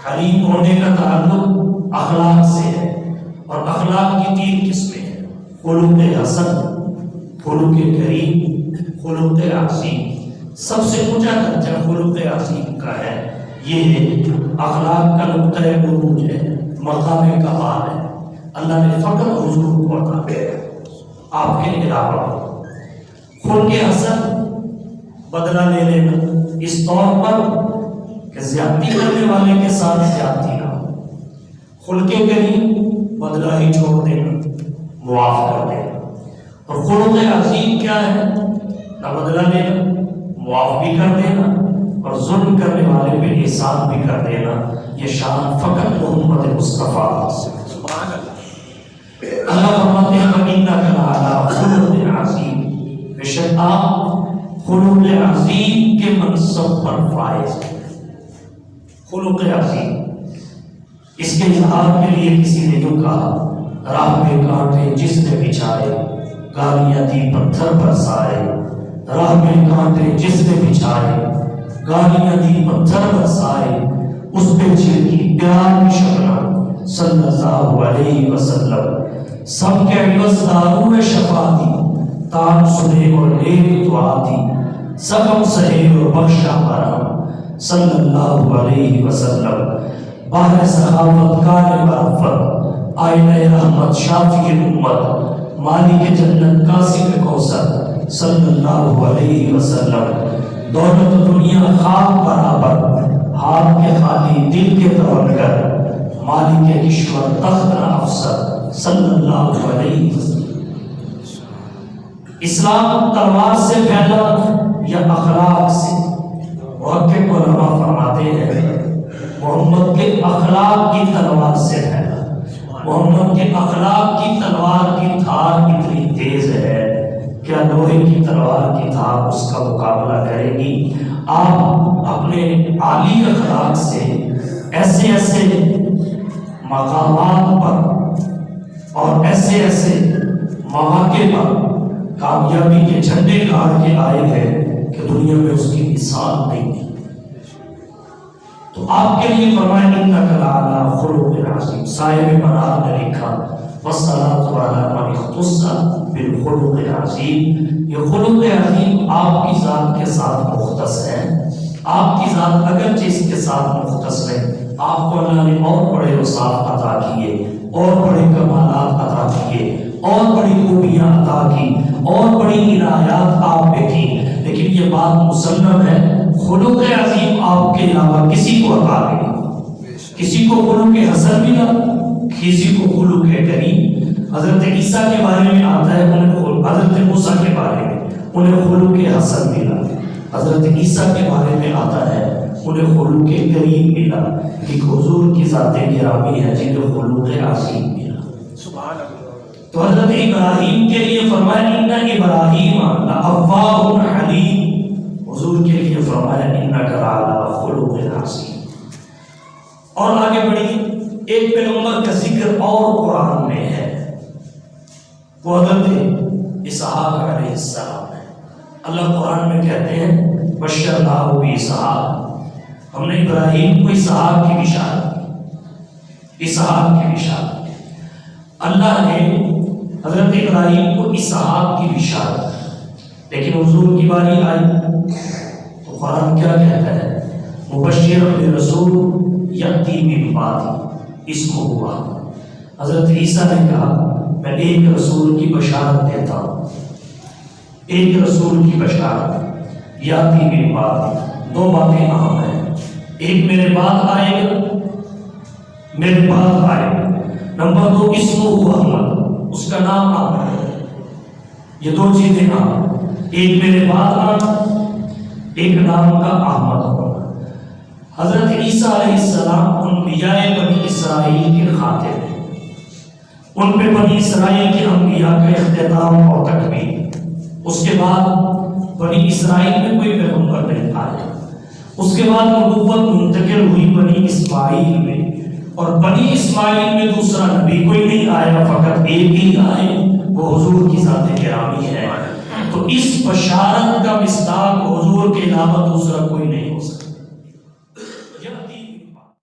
حلیم ہونے کا تعلق اخلاق سے ہے، اور اخلاق کی 3 قسمیں ہیں: خلق حسن، خلق کریم، خلق عظیم۔ سب سے اونچا درجہ خلق عظیم کا ہے۔ یہ اخلاق کا نقطۂ عروج ہے، مقام کمال ہے۔ اللہ نے فقط حضور کو عطا کیا، آپ کے علاوہ۔ خلق حسن بدلہ لے لینا، اس طور پر کہ زیادتی کرنے والے کے ساتھ زیادتی نہ ہو۔ خلق کریم بدلہ ہی چھوڑ دینا، معاف کر دینا۔ اور خلق عظیم کیا ہے؟ نہ بدلہ لینا، معاف بھی کر دینا، اور ظلم کرنے والے پہ احسان بھی کر دینا۔ یہ شان فقط محمد مصطفیٰ سے۔ سبحان اللہ۔ اللہ فرماتے ہیں وَإِنَّكَ لَعَلَىٰ خُلُقٍ عَظِيمٍ، بے شک آپ خلق عظیم کے منصب پر فائز ہیں۔ خلق عظیم، اس کے اظہار کے لیے کسی نے جو کہا، راہ پہ کانٹے جس نے بچھائے، گالیاں دی پتھر برسائے۔ راہ میں کانٹے جس نے بچھائے، گالیاں دی پتھر برسائے، اس پہ چھڑکی پیار کی شبنم صلی اللہ علیہ وسلم۔ سب کے عوض دارو شفا دی، تان سنے اور نیک دعا دی، سبم سہے اور بخشا مرام صلی اللہ علیہ وسلم۔ باہر سخاوت کار معرفت، آئینہ رحمت شافی امت، مالک جنت قاسم کوثر صلی اللہ علیہ وسلم۔ دولت دنیا خاک برابر، ہاتھ کے خالی دل کے توکل، مالک کشور تخت نہ افسر صلی اللہ علیہ وسلم۔ اسلام تلوار سے پھیلا یا اخلاق سے؟ محقق علماء فرماتے ہیں محمد کے اخلاق کی تلوار سے پھیلا۔ محمد کے اخلاق کی تلوار کی دھار اتنی تیز ہے، کیا لوہے کی تلوار کی دھار اس کا مقابلہ کرے گی؟ آپ اپنے عالی اخلاق سے ایسے ایسے مقامات پر اور ایسے ایسے مواقع پر کامیابی کے جھنڈے گاڑ کے آئے ہیں کہ دنیا میں اس کی مثال نہیں ہے۔ تو آپ کے لیے فرمایا انک لعلی خلق عظیم۔ صاحب منار نے لکھا والصلاۃ علی من اختص بالخلق العظیم۔ یہ خلق عظیم آپ کی ذات کے ساتھ مختص ہے۔ آپ کی ذات اگرچہ اس کے ساتھ مختص ہے، آپ کو اللہ نے اور بڑے اوصاف عطا کیے، اور بڑے کمالات عطا کیے، اور بڑی خوبیاں عطا کی، اور بڑی عنایات آپ پہ کی، لیکن یہ بات مسلم ہے خلق عظیم آپ کے علاوہ کسی کو عطا نہیں۔ کسی کو خلق حسن ملا، کسی کو خلق کریم۔ حضرت عیسیٰ کے بارے میں آتا ہے حضرت موسیٰ کے بارے میں انہیں خلق حسن ملا، حضرت عیسیٰ کے بارے میں آتا ہے انہیں خلق کریم ملا۔ ایک حضور کی ذات گرامی ہے جنہیں خلق عظیم ملا۔ سبحان اللہ۔ تو حضرت ابراہیم کے لیے فرمایا ان ابراہیم لأوّاہ حلیم، حضور کے لیے فرمایا انک لعلی خلق عظیم۔ اور آگے بڑھی، ایک پیغمبر کا ذکر اور قرآن میں ہے، وہ حضرت اسحاق علیہ السلام ہے۔ اللہ قرآن میں کہتے ہیں بشرناہ باسحاق، ہم نے ابراہیم کو اسحاق کی بشارت کی، اسحاق کی بشارت کی۔ اللہ نے حضرت ابراہیم کو اسحاق کی بشارت کی، لیکن حضور کی باری آئی تو قرآن کیا کہتا ہے؟ مبشر برسول یأتی من بعدی اسمہ احمد۔ حضرت عیسیٰ نے کہا میں ایک رسول کی بشارت دیتا ہوں، ایک رسول کی بشارت، یأتی من بعدی۔ دو باتیں اہم ہیں، ایک میرے بعد آئے گا، میرے بعد آئے گا۔ نمبر 2 اسمہ احمد، اس کا نام احمد ہے۔ یہ دو چیزیں اہم، ایک میرے بعد آنا، ایک نام کا احمد ہونا۔ حضرت عیسیٰ علیہ السلام انبیاء بنی اسرائیل کے خاطر ہیں، ان پہ بنی اسرائیل کے انبیاء کا اختتام اور تکمیل۔ اس کے بعد بنی اسرائیل میں کوئی پیغمبر نہیں آیا، اس کے بعد نبوت منتقل ہوئی بنی اسماعیل میں، اور بنی اسماعیل میں دوسرا نبی کوئی نہیں آیا، فقط ایک ہی آئے، وہ حضور کی ذات گرامی ہے۔ تو اس بشارت کا مصداق حضور کے علاوہ دوسرا کوئی نہیں ہو سکتا۔